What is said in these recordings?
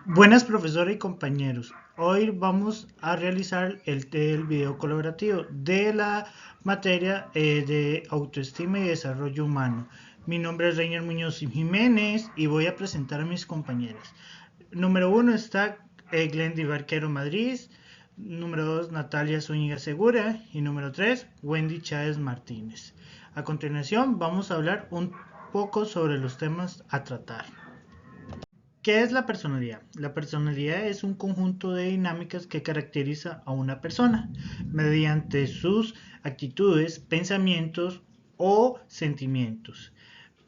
Buenas profesora y compañeros. Hoy vamos a realizar el video colaborativo de la materia de autoestima y desarrollo humano. Mi nombre es Reiner Muñoz Jiménez y voy a presentar a mis compañeras. Número uno está Glendy Barquero Madrid. Número 2, Natalia Zúñiga Segura. Y número 3, Wendy Chávez Martínez. A continuación vamos a hablar un poco sobre los temas a tratar. ¿Qué es la personalidad? La personalidad es un conjunto de dinámicas que caracteriza a una persona mediante sus actitudes, pensamientos o sentimientos.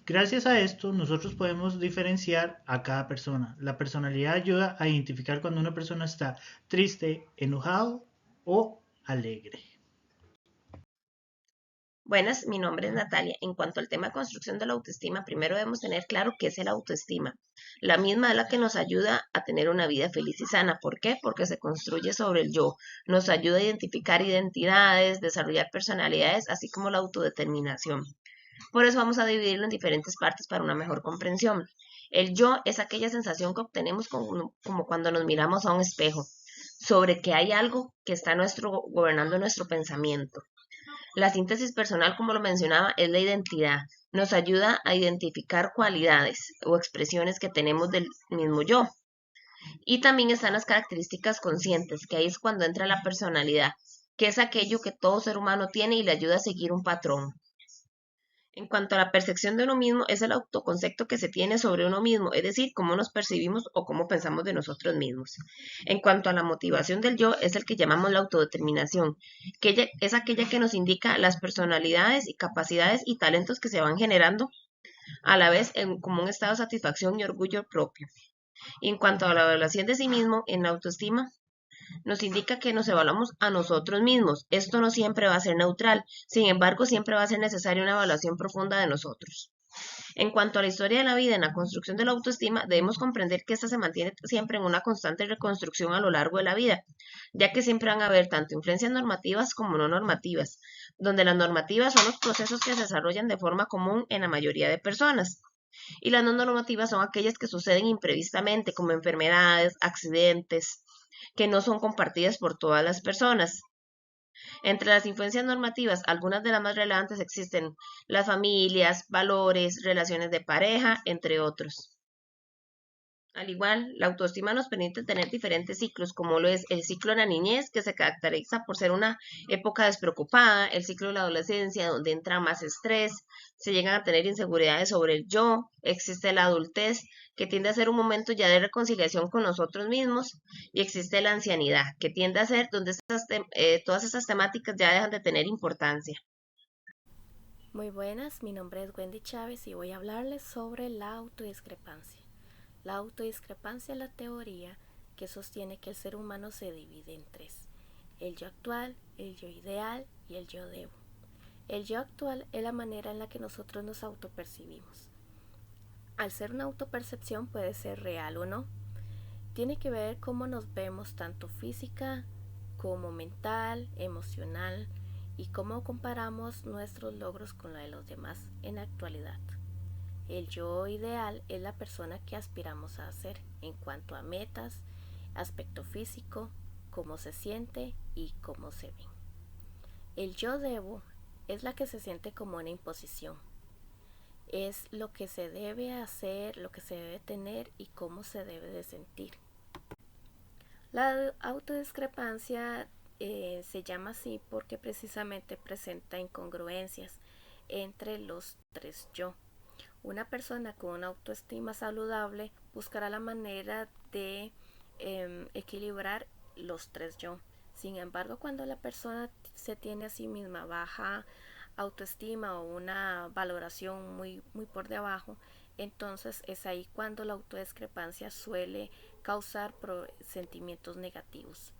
Gracias a esto, nosotros podemos diferenciar a cada persona. La personalidad ayuda a identificar cuando una persona está triste, enojado o alegre. Buenas, mi nombre es Natalia. En cuanto al tema de construcción de la autoestima, primero debemos tener claro qué es el autoestima. La misma es la que nos ayuda a tener una vida feliz y sana. ¿Por qué? Porque se construye sobre el yo. Nos ayuda a identificar identidades, desarrollar personalidades, así como la autodeterminación. Por eso vamos a dividirlo en diferentes partes para una mejor comprensión. El yo es aquella sensación que obtenemos como cuando nos miramos a un espejo, sobre que hay algo que está gobernando nuestro pensamiento. La síntesis personal, como lo mencionaba, es la identidad. Nos ayuda a identificar cualidades o expresiones que tenemos del mismo yo. Y también están las características conscientes, que ahí es cuando entra la personalidad, que es aquello que todo ser humano tiene y le ayuda a seguir un patrón. En cuanto a la percepción de uno mismo, es el autoconcepto que se tiene sobre uno mismo, es decir, cómo nos percibimos o cómo pensamos de nosotros mismos. En cuanto a la motivación del yo, es el que llamamos la autodeterminación, que es aquella que nos indica las personalidades y capacidades y talentos que se van generando a la vez como un estado de satisfacción y orgullo propio. Y en cuanto a la evaluación de sí mismo, en la autoestima, nos indica que nos evaluamos a nosotros mismos. Esto no siempre va a ser neutral, sin embargo, siempre va a ser necesaria una evaluación profunda de nosotros. En cuanto a la historia de la vida en la construcción de la autoestima, debemos comprender que esta se mantiene siempre en una constante reconstrucción a lo largo de la vida, ya que siempre van a haber tanto influencias normativas como no normativas, donde las normativas son los procesos que se desarrollan de forma común en la mayoría de personas. Y las no normativas son aquellas que suceden imprevistamente, como enfermedades, accidentes, que no son compartidas por todas las personas. Entre las influencias normativas, algunas de las más relevantes existen las familias, valores, relaciones de pareja, entre otros. Al igual, la autoestima nos permite tener diferentes ciclos, como lo es el ciclo de la niñez, que se caracteriza por ser una época despreocupada, el ciclo de la adolescencia, donde entra más estrés, se llegan a tener inseguridades sobre el yo, existe la adultez, que tiende a ser un momento ya de reconciliación con nosotros mismos, y existe la ancianidad, que tiende a ser donde todas estas temáticas ya dejan de tener importancia. Muy buenas, mi nombre es Wendy Chávez y voy a hablarles sobre la autodiscrepancia. La autodiscrepancia es la teoría que sostiene que el ser humano se divide en tres: el yo actual, el yo ideal y el yo debo. El yo actual es la manera en la que nosotros nos autopercibimos. Al ser una autopercepción puede ser real o no. Tiene que ver cómo nos vemos tanto física como mental, emocional y cómo comparamos nuestros logros con la de los demás en la actualidad. El yo ideal es la persona que aspiramos a ser en cuanto a metas, aspecto físico, cómo se siente y cómo se ve. El yo debo es la que se siente como una imposición. Es lo que se debe hacer, lo que se debe tener y cómo se debe de sentir. La autodiscrepancia se llama así porque precisamente presenta incongruencias entre los tres yo. Una persona con una autoestima saludable buscará la manera de equilibrar los tres yo. Sin embargo, cuando la persona se tiene a sí misma baja autoestima o una valoración muy por debajo, entonces es ahí cuando la autodiscrepancia suele causar sentimientos negativos.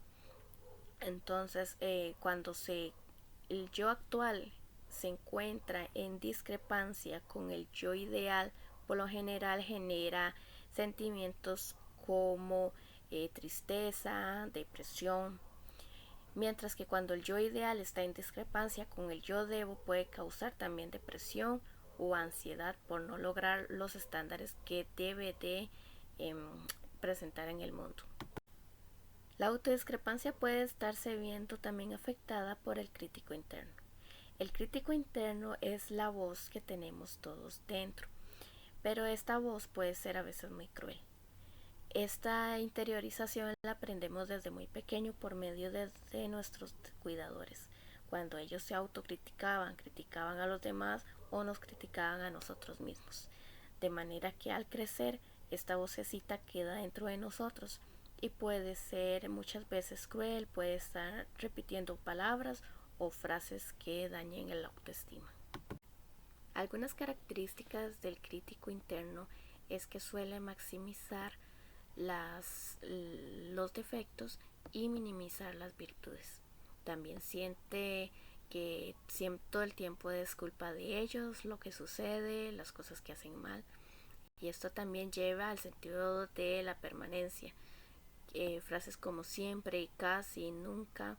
Entonces, el yo actual se encuentra en discrepancia con el yo ideal, por lo general genera sentimientos como tristeza, depresión, mientras que cuando el yo ideal está en discrepancia con el yo debo puede causar también depresión o ansiedad por no lograr los estándares que debe de eh, presentar en el mundo. La autodiscrepancia puede estarse viendo también afectada por el crítico interno. El crítico interno es la voz que tenemos todos dentro, pero esta voz puede ser a veces muy cruel. Esta interiorización la aprendemos desde muy pequeño por medio de nuestros cuidadores, cuando ellos se autocriticaban, criticaban a los demás o nos criticaban a nosotros mismos. De manera que al crecer, esta vocecita queda dentro de nosotros y puede ser muchas veces cruel, puede estar repitiendo palabras o frases que dañen el autoestima. Algunas características del crítico interno es que suele maximizar los defectos y minimizar las virtudes. También siente que todo el tiempo es culpa de ellos, lo que sucede, las cosas que hacen mal. Y esto también lleva al sentido de la permanencia. Frases como siempre y casi, nunca,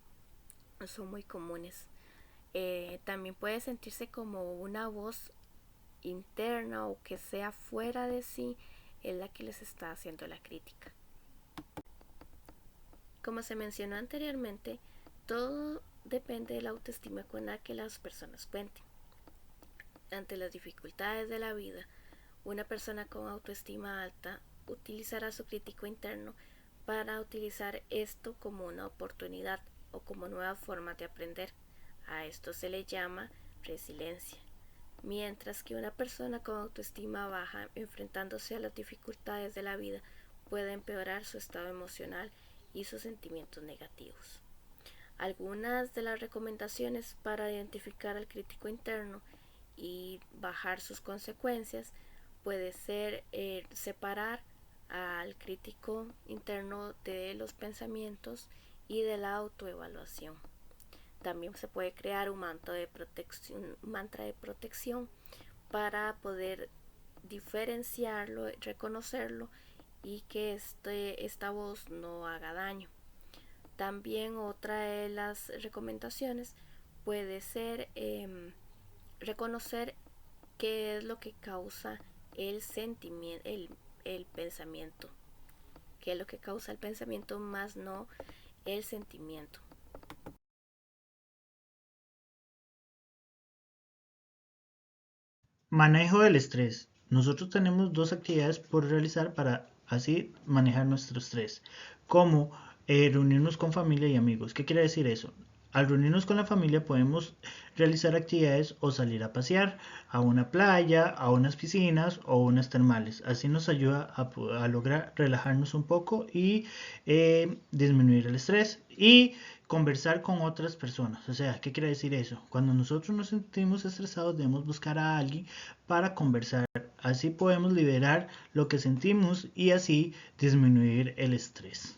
son muy comunes. También puede sentirse como una voz interna o que sea fuera de sí, es la que les está haciendo la crítica. Como se mencionó anteriormente, todo depende de la autoestima con la que las personas cuenten. Ante las dificultades de la vida, una persona con autoestima alta utilizará su crítico interno para utilizar esto como una oportunidad o como nueva forma de aprender. A esto se le llama resiliencia. Mientras que una persona con autoestima baja, enfrentándose a las dificultades de la vida, puede empeorar su estado emocional y sus sentimientos negativos. Algunas de las recomendaciones para identificar al crítico interno y bajar sus consecuencias puede ser separar al crítico interno de los pensamientos y de la autoevaluación. También se puede crear un mantra de protección para poder diferenciarlo, reconocerlo y que esta voz no haga daño. También otra de las recomendaciones puede ser reconocer qué es lo que causa el sentimiento, el pensamiento, qué es lo que causa el pensamiento más no el sentimiento. Manejo del estrés. Nosotros tenemos dos actividades por realizar para así manejar nuestro estrés, como reunirnos con familia y amigos. ¿Qué quiere decir eso? Al reunirnos con la familia podemos realizar actividades o salir a pasear a una playa, a unas piscinas o unas termales. Así nos ayuda a lograr relajarnos un poco y disminuir el estrés y conversar con otras personas. O sea, ¿qué quiere decir eso? Cuando nosotros nos sentimos estresados debemos buscar a alguien para conversar. Así podemos liberar lo que sentimos y así disminuir el estrés.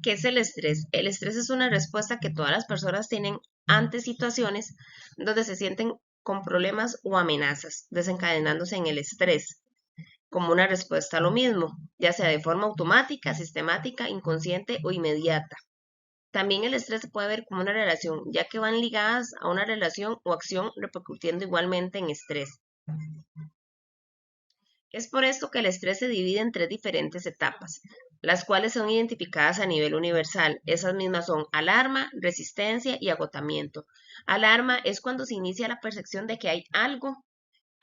¿Qué es el estrés? El estrés es una respuesta que todas las personas tienen ante situaciones donde se sienten con problemas o amenazas, desencadenándose en el estrés, como una respuesta a lo mismo, ya sea de forma automática, sistemática, inconsciente o inmediata. También el estrés se puede ver como una relación, ya que van ligadas a una relación o acción repercutiendo igualmente en estrés. Es por esto que el estrés se divide en tres diferentes etapas, las cuales son identificadas a nivel universal. Esas mismas son alarma, resistencia y agotamiento. Alarma es cuando se inicia la percepción de que hay algo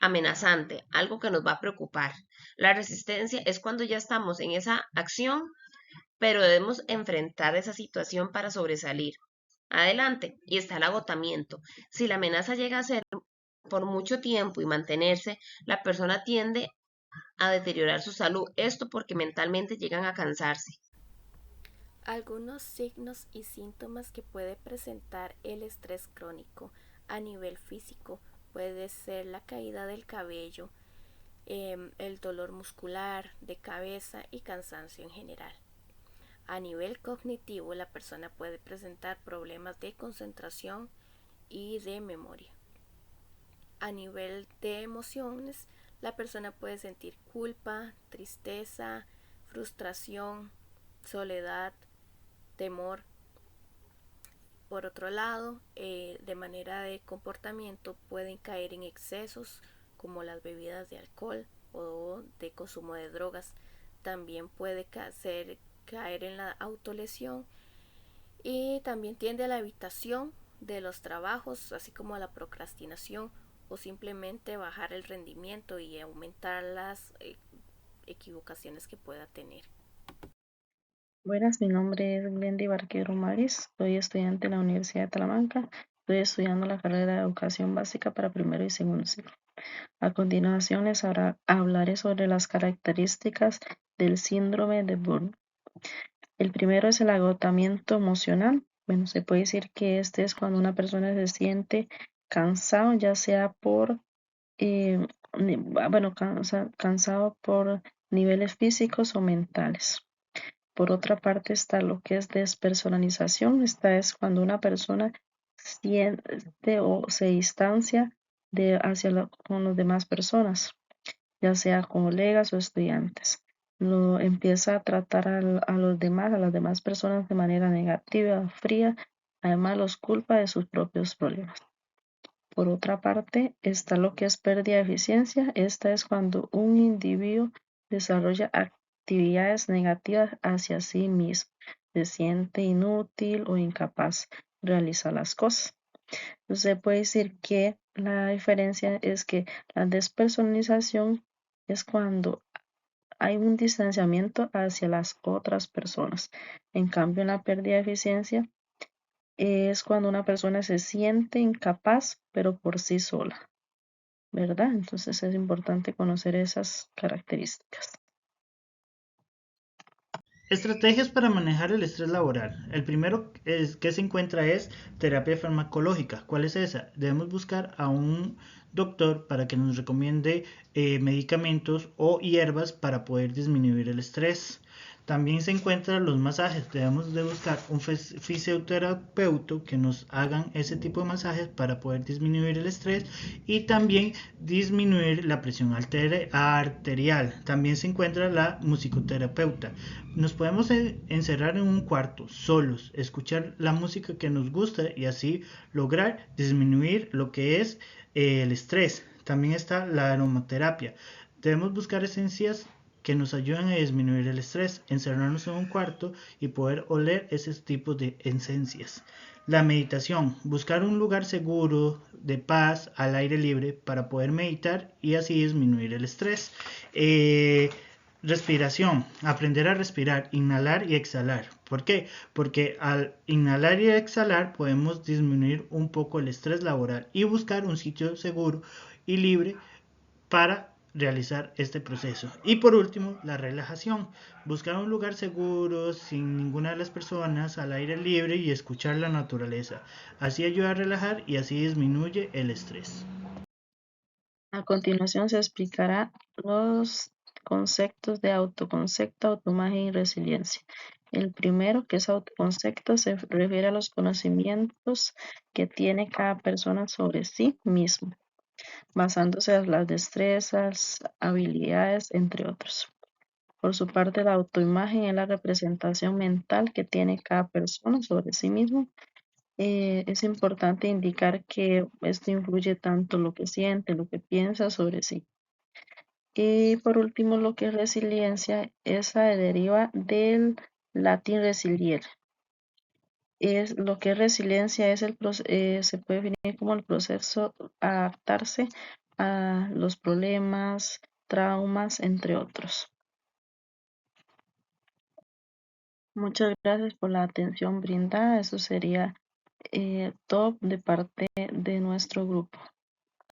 amenazante, algo que nos va a preocupar. La resistencia es cuando ya estamos en esa acción, pero debemos enfrentar esa situación para sobresalir. Adelante, y está el agotamiento. Si la amenaza llega a ser por mucho tiempo y mantenerse, la persona tiende a deteriorar su salud, esto porque mentalmente llegan a cansarse. Algunos signos y síntomas que puede presentar el estrés crónico a nivel físico puede ser la caída del cabello, el dolor muscular, de cabeza y cansancio en general. A nivel cognitivo, la persona puede presentar problemas de concentración y de memoria. A nivel de emociones, la persona puede sentir culpa, tristeza, frustración, soledad, temor. Por otro lado, de manera de comportamiento pueden caer en excesos como las bebidas de alcohol o de consumo de drogas. también puede caer en la autolesión y también tiende a la evitación de los trabajos, así como a la procrastinación o simplemente bajar el rendimiento y aumentar las equivocaciones que pueda tener. Buenas, mi nombre es Glendy Barquero Maris, soy estudiante en la Universidad de Talamanca, estoy estudiando la carrera de Educación Básica para primero y segundo ciclo. A continuación les hablaré sobre las características del síndrome de Burnout. El primero es el agotamiento emocional. Bueno, se puede decir que este es cuando una persona se siente cansado, ya sea por, cansado por niveles físicos o mentales. Por otra parte está lo que es despersonalización. Esta es cuando una persona siente o se distancia con las demás personas, ya sea colegas o estudiantes. Lo empieza a tratar a las demás personas de manera negativa, fría. Además los culpa de sus propios problemas. Por otra parte, está lo que es pérdida de eficiencia. Esta es cuando un individuo desarrolla actividades negativas hacia sí mismo, se siente inútil o incapaz de realizar las cosas. Se puede decir que la diferencia es que la despersonalización es cuando hay un distanciamiento hacia las otras personas. En cambio, en la pérdida de eficiencia es cuando una persona se siente incapaz, pero por sí sola, ¿verdad? Entonces es importante conocer esas características. Estrategias para manejar el estrés laboral. El primero que se encuentra es terapia farmacológica. ¿Cuál es esa? Debemos buscar a un doctor para que nos recomiende medicamentos o hierbas para poder disminuir el estrés. También se encuentran los masajes. Debemos de buscar un fisioterapeuta que nos hagan ese tipo de masajes para poder disminuir el estrés y también disminuir la presión arterial. También se encuentra la musicoterapeuta. Nos podemos encerrar en un cuarto solos, escuchar la música que nos gusta y así lograr disminuir lo que es el estrés. También está la aromaterapia. Debemos buscar esencias que nos ayuden a disminuir el estrés, encerrarnos en un cuarto y poder oler esos tipos de esencias. La meditación, buscar un lugar seguro, de paz, al aire libre para poder meditar y así disminuir el estrés. Respiración, aprender a respirar, inhalar y exhalar. ¿Por qué? Porque al inhalar y exhalar podemos disminuir un poco el estrés laboral y buscar un sitio seguro y libre para realizar este proceso. Y por último, la relajación. Buscar un lugar seguro, sin ninguna de las personas, al aire libre y escuchar la naturaleza. Así ayuda a relajar y así disminuye el estrés. A continuación se explicará los conceptos de autoconcepto, autoimagen y resiliencia. El primero, que es autoconcepto, se refiere a los conocimientos que tiene cada persona sobre sí mismo, basándose en las destrezas, habilidades, entre otros. Por su parte, la autoimagen es la representación mental que tiene cada persona sobre sí mismo. Es importante indicar que esto influye tanto lo que siente, lo que piensa sobre sí. Y por último, lo que es resiliencia, esa deriva del latín resiliere. Es lo que es resiliencia es se puede definir como el proceso a adaptarse a los problemas, traumas, entre otros. Muchas gracias por la atención brindada. Eso sería todo de parte de nuestro grupo.